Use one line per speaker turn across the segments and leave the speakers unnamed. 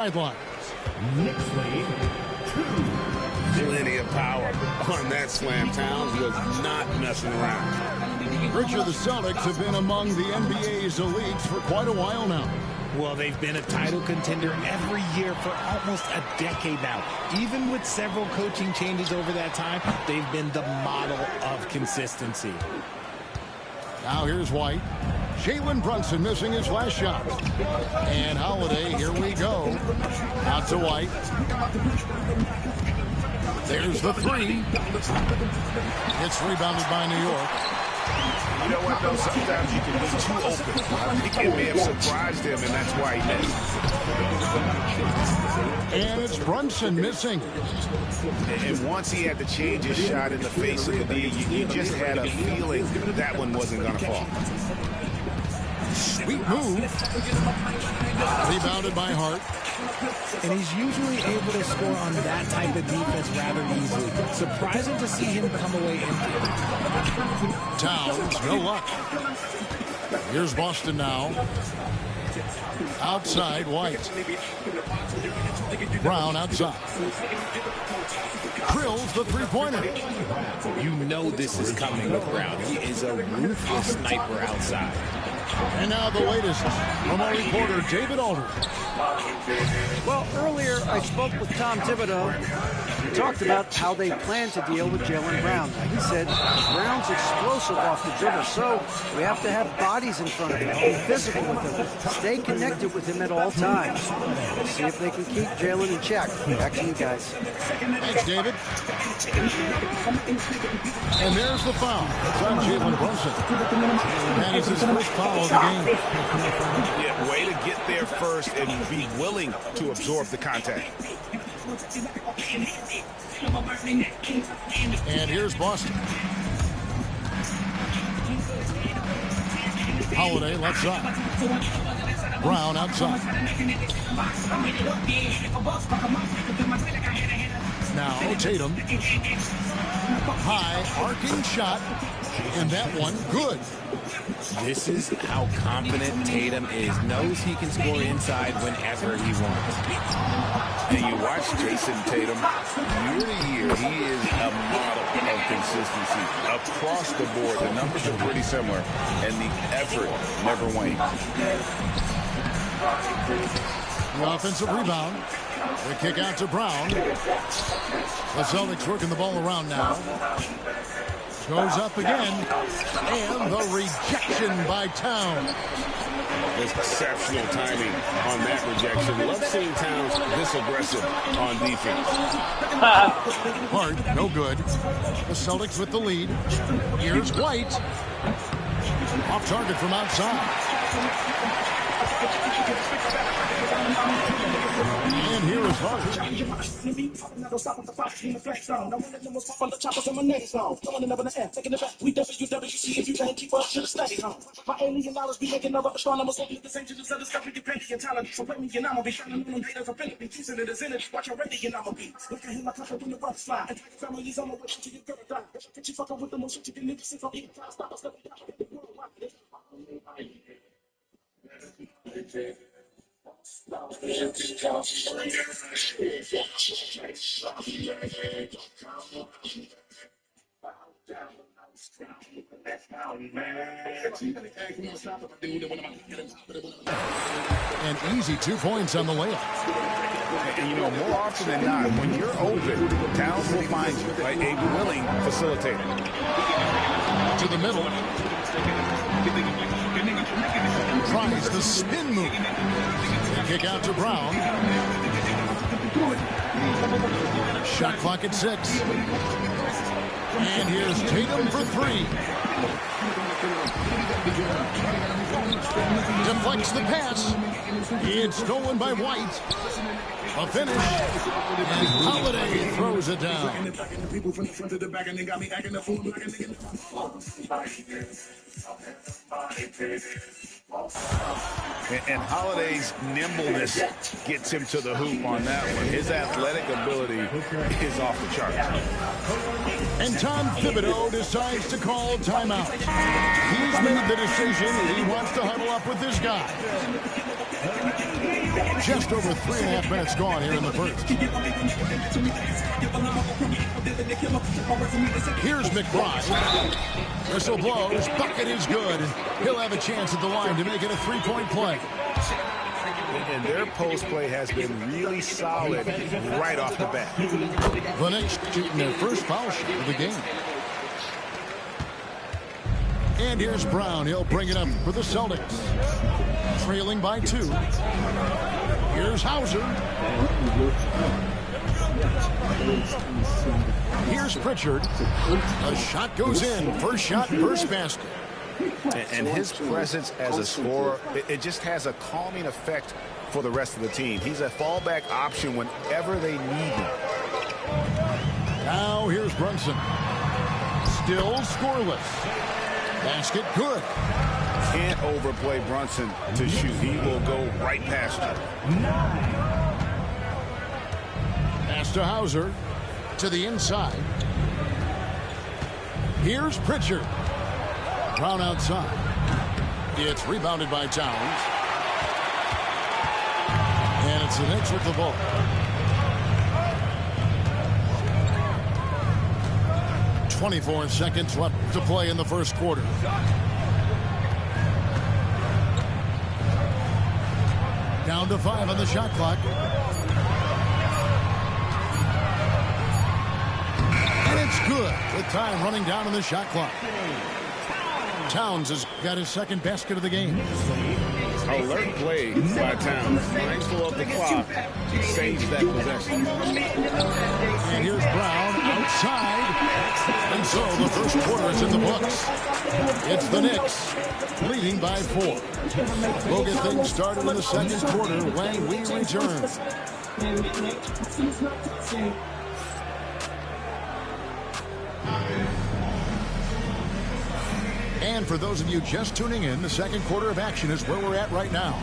sidelines.
Next play,
Plenty of power on that slam. Towns was not messing around.
Richard, the Celtics have been among the NBA's elites for quite a while now.
Well, they've been a title contender every year for almost a decade now. Even with several coaching changes over that time, they've been the model of consistency.
Now here's White. Jalen Brunson missing his last shot. And Holiday, here we go. Out to White. There's the three. It's rebounded by New York.
You know what, though? Sometimes you can be too open. I think it may have surprised him, and that's why he missed.
And it's Brunson missing.
And once he had to change his shot in the face of the D, you just had a feeling that one wasn't going to fall.
Sweet move. Rebounded by Hart.
And he's usually able to score on that type of defense rather easily. Surprising to see him come away empty.
Towns, no luck. Here's Boston now. Outside, White. Brown outside. Drills the three-pointer.
You know this is coming with Brown. He is a ruthless sniper outside.
And now the latest from our reporter, David Aldridge.
Well, earlier I spoke with Tom Thibodeau. He talked about how they plan to deal with Jaylen Brown. Now, he said Brown's explosive off the dribble, so we have to have bodies in front of him, be physical with him, stay connected with him at all times. Let's see if they can keep Jaylen in check. Back to you guys.
Thanks, David. And there's the foul. It's on Jalen Brunson. And it's his first foul of the game.
Yeah, way to get there first and be willing to absorb the contact.
And here's Boston. Holiday left side. Brown outside. Now Tatum. High arcing shot. And that one good.
This is how confident Tatum is. Knows he can score inside whenever he wants.
And you watch Jason Tatum, year to year, he is a model of consistency. Across the board, the numbers are pretty similar, and the effort never wanes.
The offensive rebound. The kick out to Brown. The Celtics working the ball around now. Goes up again. And the rejection by Towns.
Exceptional timing on that rejection. Love seeing Towns this aggressive on defense.
Hart, no good. The Celtics with the lead. Here's White. Off target from outside. And here is Hart.
My alien knowledge be making up strong numbers the same to the discovery your penny and talent. So let me and I'ma be shining on them haters of penny. Using it as in it. Watch already and I'ma be. Look at him like I'm in the rough slide. Families on my way to your girl die. Get you fucking with the motion to get niggas since I'm eating time. Stop us, let me down.
And easy 2 points on the layup.
And you know, more often than not, when you're open, Towns will find you, a willing facilitator.
To the middle. Tries the spin move. The kick out to Brown. Shot clock at 6. And here's Tatum for 3. Deflects the pass. It's stolen by White. A finish. And Holiday throws it down.
And Holiday's nimbleness gets him to the hoop on that one. His athletic ability is off the chart.
And Tom Thibodeau decides to call timeout. He's made the decision he wants to huddle up with this guy. Just over 3.5 minutes gone here in the first. Here's McBride. Whistle blows. Bucket is good. He'll have a chance at the line to make it a three-point play.
And their post play has been really solid right off the bat.
The Knicks shooting their first foul shot of the game. And here's Brown. He'll bring it up for the Celtics. Trailing by 2. Here's Hauser. Here's Pritchard. A shot goes in. First shot, first basket.
And his presence as a scorer, it just has a calming effect for the rest of the team. He's a fallback option whenever they need him.
Now here's Brunson. Still scoreless. Basket good.
Can't overplay Brunson to shoot. He will go right past you.
Pass to Hauser. To the inside. Here's Pritchard. Brown outside. It's rebounded by Towns. And it's the Knicks with the ball. "24 seconds left to play in the first quarter. Down to 5 on the shot clock. And it's good with time running down on the shot clock. Towns has got his second basket of the game.
Alert play by Towns. Mindful of the clock. Saves that possession.
And here's Brown outside. And so the first quarter is in the books. It's the Knicks leading by 4. We'll get things started in the second quarter when we return. And for those of you just tuning in, the second quarter of action is where we're at right now.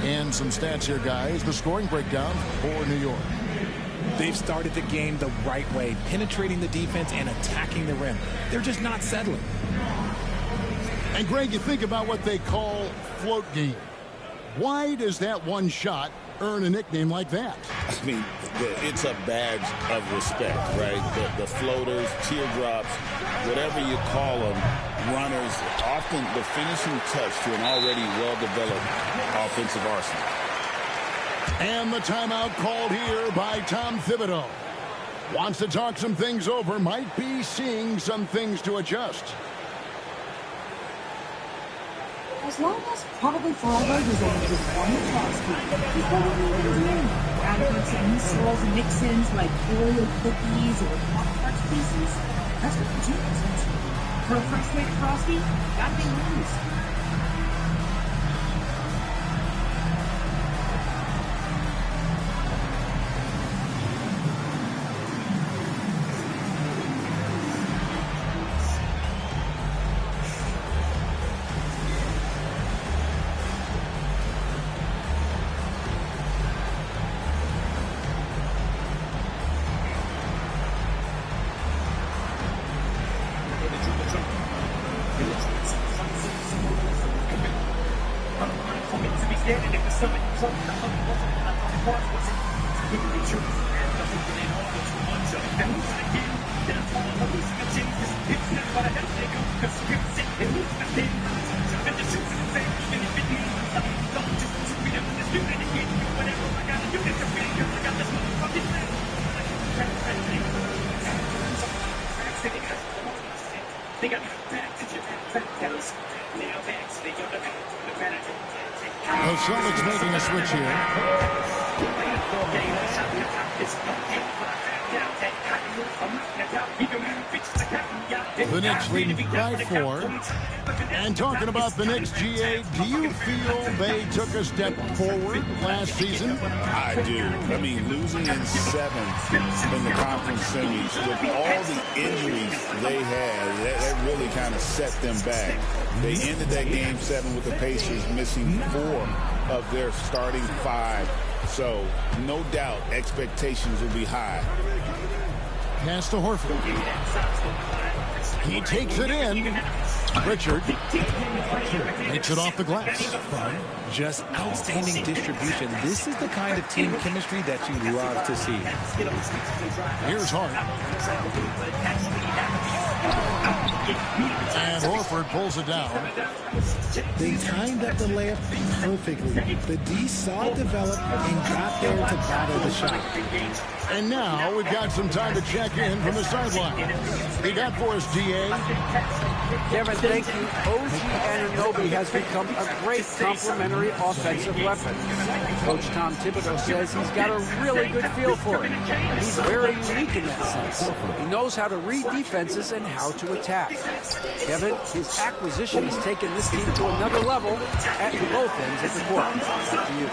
And some stats here, guys. The scoring breakdown for New York.
They've started the game the right way, penetrating the defense and attacking the rim. They're just not settling.
And, Greg, you think about what they call float game. Why does that one shot earn a nickname like that?
I mean, it's a badge of respect, right? The floaters, teardrops, whatever you call them, runners, often the finishing touch to an already well-developed offensive arsenal.
And the timeout called here by Tom Thibodeau. Wants to talk some things over, might be seeing some things to adjust.
As long as probably forever there's only just one Frosty, he's probably doing adding some swirls and mix-ins like Oreo cookies or Pop-Tarts pieces. That's what the team is. For a first-rate Frosty, gotta be loose.
The Celtics making a switch here. The Knicks leading by 4. And talking about the Knicks, GA, do you feel they took a step forward last season?
I do. I mean, losing in 7th in the conference semis with all the injuries they had, that really kind of set them back. They ended that game 7 with the Pacers missing 4 of their starting 5. So, no doubt, expectations will be high.
Pass to Horford. He takes it in. Richard makes it off the glass.
Just outstanding distribution. This is the kind of team chemistry that you love to see.
Here's Hart. And Horford pulls it down.
They timed up the layup perfectly. The D saw it develop and got there to battle the shot.
And now we've got some time to check in from the sideline. You got for us, DA?
Kevin, thank you. OG Anunoby has become a great complementary offensive weapon. Coach Tom Thibodeau says he's got a really good feel for it. He's very unique in that sense. He knows how to read defenses and how to attack. Kevin, his acquisition has taken this team to another level at both ends of the court. Back to you.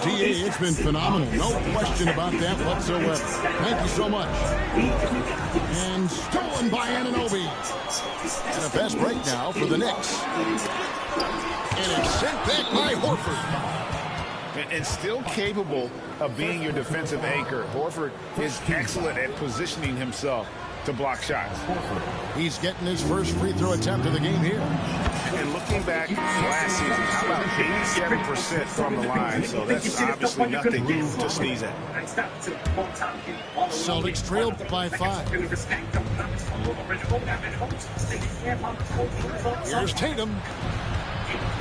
DA, it's been phenomenal. No question about that whatsoever. Thank you so much. And stolen by Anunoby. And a fast break now for the Knicks. And it's sent back by Horford.
And still capable of being your defensive anchor. Horford is excellent at positioning himself to block shots.
He's getting his first free throw attempt of the game here.
And looking back last season, how about 87% from the line? So that's obviously nothing to sneeze at.
Celtics trailed by 5. Here's Tatum.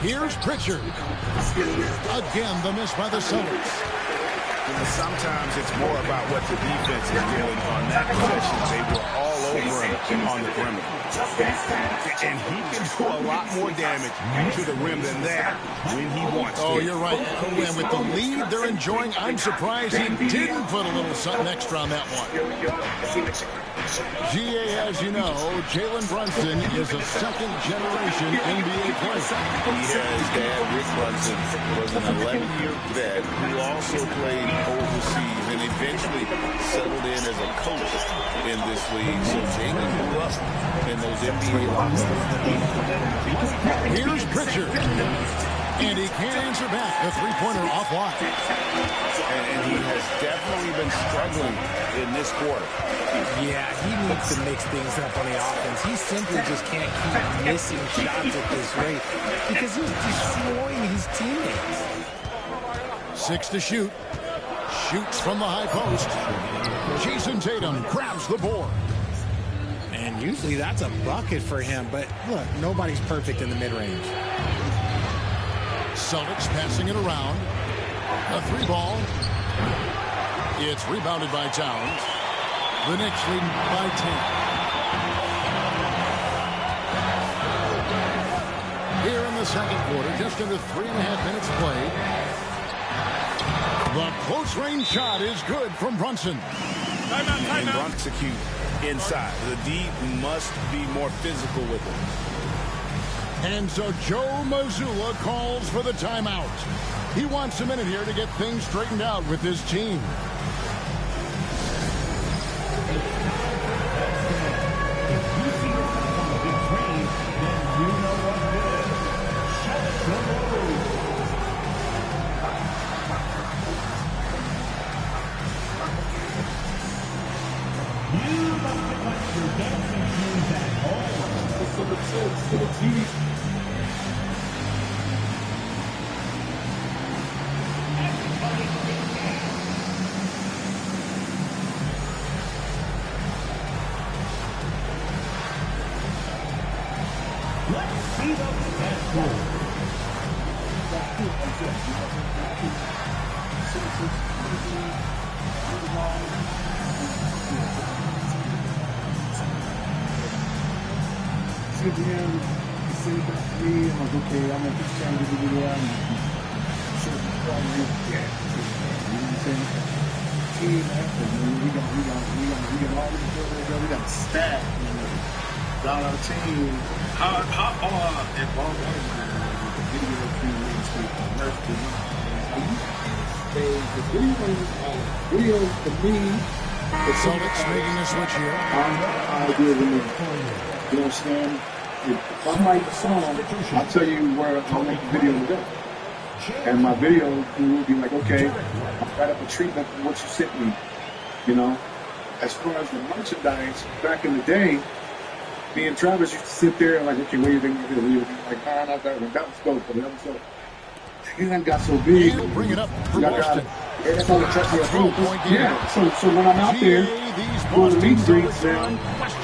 Here's Pritchard. Again, the miss by the Celtics.
Sometimes it's more about what the defense is doing on that possession. They were all over him on the perimeter. And he can do a lot more damage to the rim than that when he wants to.
Oh, you're right. And with the lead they're enjoying, I'm surprised he didn't put a little something extra on that one. GA, as you know, Jalen Brunson is a second-generation NBA player.
He has dad, Rick Brunson, was an 11-year vet who also played overseas and eventually settled in as a coach in this league. So Jalen grew up in those NBA locker rooms.
Here's Pritchard. And he can't answer back. The three-pointer off wide.
And he has definitely been struggling in this quarter.
Yeah, he needs to mix things up on the offense. He simply just can't keep missing shots at this rate because he's destroying his teammates.
6 to shoot. Shoots from the high post. Jason Tatum grabs the board.
And usually that's a bucket for him, but look, nobody's perfect in the mid-range.
Celtics passing it around. A 3-ball. It's rebounded by Towns. The Knicks leading by 10. Here in the second quarter, just under 3.5 minutes played. The close-range shot is good from Brunson.
And Brunson execute inside. The D must be more physical with it.
And so Joe Mazzulla calls for the timeout. He wants a minute here to get things straightened out with his team. The Celtics making a switch here.
You understand? If I like the song, I'll tell you where I want the video to go. And my video will be like, okay, I'll write up a treatment for what you sent me. You know? As far as the merchandise, back in the day, me and Travis used to sit there and like, okay, what do you think? What do you think? Like, nah, not that one. That was dope, but that was dope. And then got so big.
And bring it up for Boston.
That's all the trust me. Yeah. So when I'm out there, going to meet drinks now,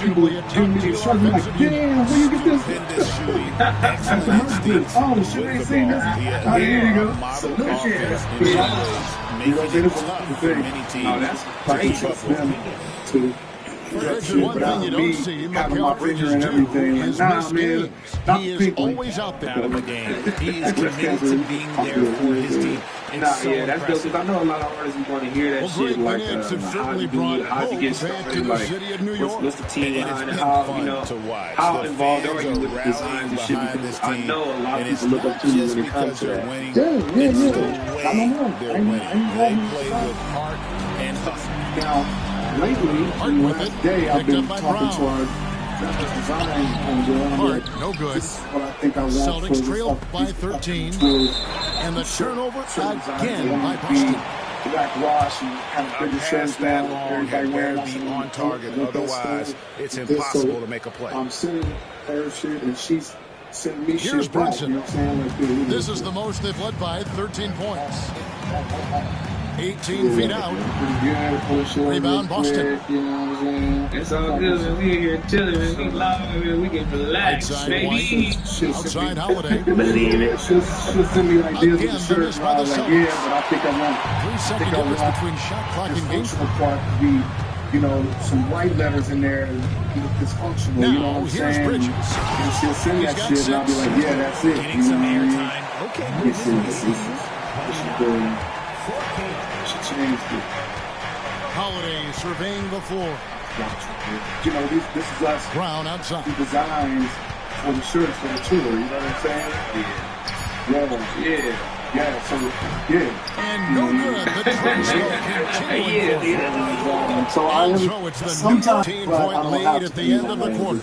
people giving me these shirts. I'm like, damn, where you get this? Oh, shit, I ain't seen this. Oh, here you go. So no shit. You know what I'm saying? This is the thing. Oh, that's great. Trust them to.
That's one thing you don't see.
Having my picture and everything. Like, nah, man.
He is always out there in the game.
He is committed to being there for his team.
Nah, yeah, that's dope. Because I know a lot of artists want to hear that shit, like how you do it, how you get started, like what's the team behind it, how you know how involved are you with the designs and shit. Because I know a lot of people look up to you when it comes to that.
Yeah. I don't know.
They play with heart and hustle.
Now, lately, today I've been talking to our design
Hart, no good.
This is what I think I want.
Celtics trail by 13. And the turnover again by Boston.
Black wash and kind of bigger shirts down. Everybody wearing
be on target. Otherwise, it's impossible to make a play.
I'm sending her shit and she's sending me
Here's
shit back.
Brunson.
You know what I'm saying? Like,
This is the most they've led by 13 points. 18 feet out. Rebound Boston.
It's all good when we here chilling and we live and we can relax, baby.
Outside Holiday.
Believe it.
She'll send me ideas with the shirt. I was like, yeah, but I think I want
3-second difference between shot clock and game
functional part to be, you know, some white letters in there and dysfunctional.
Now,
you know what I'm
here's
saying?
Bridges.
And she'll send that shit and I'll be like, yeah, that's it.
Getting some airtime. Okay.
This is she changed it.
Holiday surveying the floor.
You know, this is us.
Brown outside.
The designs for the shirts for the tour. You know what I'm saying? Yeah. So, yeah.
And no good. The trend still continuing.
So I am.
So it's the 19-point lead at the end of the quarter.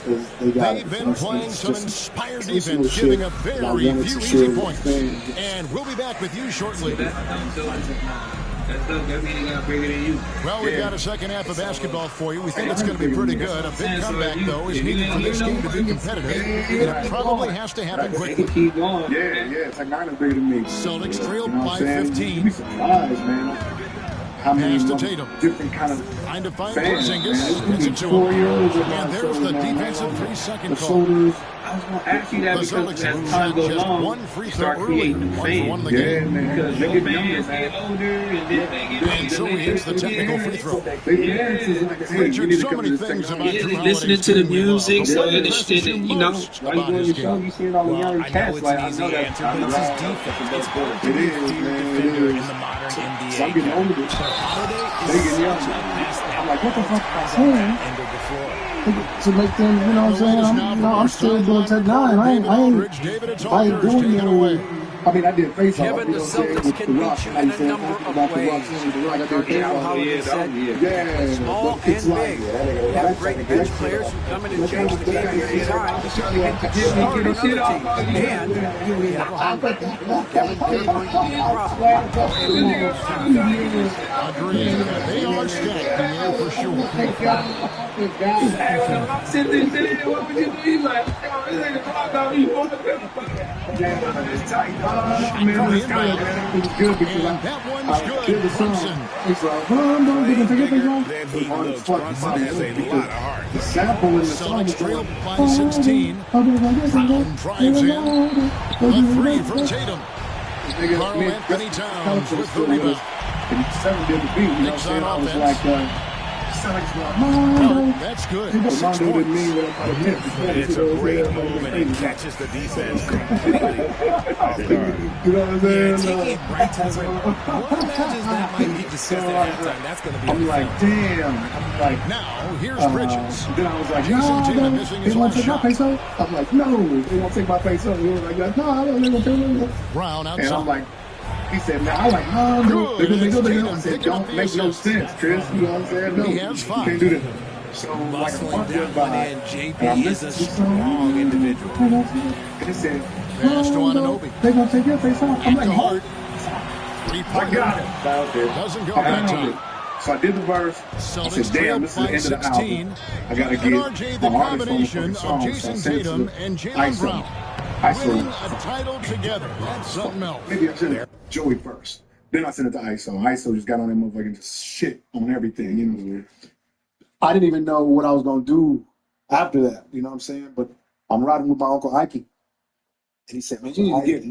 They've been playing some inspired defense, giving a very few easy points. And we'll be back with you shortly. Well, we've got a second half of basketball for you. We think it's going to be pretty good. A big comeback, though, is needed for this game to be competitive. It probably has to happen quickly.
Yeah. Tagina's bigger than me.
Celtics trail by
You'd
15.
be surprised, man. How many
Pass to Tatum.
different kind of
Trying to find
fans,
Porzingis.
man.
Gets it to him. And there's the defensive 3-second
the
call.
shoulders.
I was going to ask you that
The
because
Celtics
as
lose
time
out
goes
just
on,
one
you
free throw
start
early.
creating
1 for 1
fans.
the game.
Man.
Because
They
your
get
fans
younger,
get older and then they get
And so he hits the technical free throw.
They parents is like, hey, you
Richard,
need to
so
come
many
to this
things
thing.
about Drew
listening
Holiday's
to the
game we love.
music,
But
so
what
in the
impresses
shit,
you
you know,
most
Why you
about
going
his
to your show?
game?
You seeing all the young
I know
cats
it's
like,
an
I
easy
know that.
answer, but it's his defense. It's hard to be a feared defender in the modern NBA.
So I'm getting older.
But Holiday
They
is
getting
such
younger.
a pass that
I'm like, what the fuck am I
comes on
saying?
that end of the floor.
To make them, you know what I'm saying? I'm still doing Tech 9. I ain't doing no. I mean, I did face off.
Kevin,
You
the
know what I'm saying?
Celtics
With
can
the Rock.
beat you
How
in
you
a
saying?
number of
About the Rock.
ways.
The Rock. I did face
How
off.
Holiday said,
Yeah.
small
But it's
and
like,
big. We have great bench players who come in and change the game every time. And start another team. And we have Kevin pinpoints the problem.
Agreed. They are stacked in there for sure.
I'm sitting there, what would you do? He's like, yo, this ain't the clock on me.
And that one's good. Brunson.
It's like, don't take it wrong.
Then he knows Brunson has a lot of heart.
The sample in the song
Celtics
is
trail
like,
by 16. Brown drives in. The three from Tatum. Carl Anthony Towns with the rebound.
And 7 did the beat, you know what I'm saying? I was like, Celtics were like,
No, that's good. 6
Mondo didn't
points.
mean what I thought it meant.
It's a great move, and it catches the defense completely off guard.
You know what I'm saying?
Yeah, taking it right to the rim. What matches that might be discussed at halftime? That's going to be
I'm like, damn. I'm like,
Now, here's Bridges.
then I was like,
Jason
no,
Tatum missing
they
his
won't
last
take my
shot.
face off. I'm like, no, they won't take my face off. He was like, no, I don't think they'll take it.
Brown
And I'm
outside.
like, he said, man, I'm like, no,
Good.
they go.
Tatum
I said,
picking up
don't
the
make no
assist.
sense, Chris. You know what I'm saying? No,
He has
you
5.
can't do that. So, like, a
Bustling
month
down
went
one
by,
end,
and
JP
I'm
is a
listening to
strong individual.
And it said,
Pass to
no,
Anunoby.
they're going to take your face off. I'm like,
Into
hold.
Hart.
I got it.
Doesn't go that time.
So I did the verse. I said, damn, this is the end of the album. I got to get
RJ, the combination of Jason Tatum and Jaylen Brown winning a title together. That's something else.
Maybe I sent it to Joey first. Then I sent it to ISO. ISO just got on that motherfucker and just shit on everything. You know, I didn't even know what I was going to do after that. You know what I'm saying? But I'm riding with my Uncle Ike. And he said, man, you need to get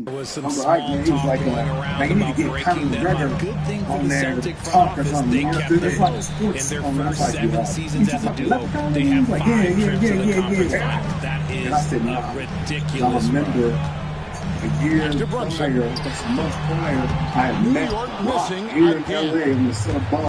Uncle Ike, man. He was like, man, you need to get Conor McGregor on there to talk or something. It's like a sports
in their first 7 seasons as a duo. They have 5 trips to the conference final. That is ridiculous.
I remember a year prior, a month prior, I had met here in LA in the Center Bar.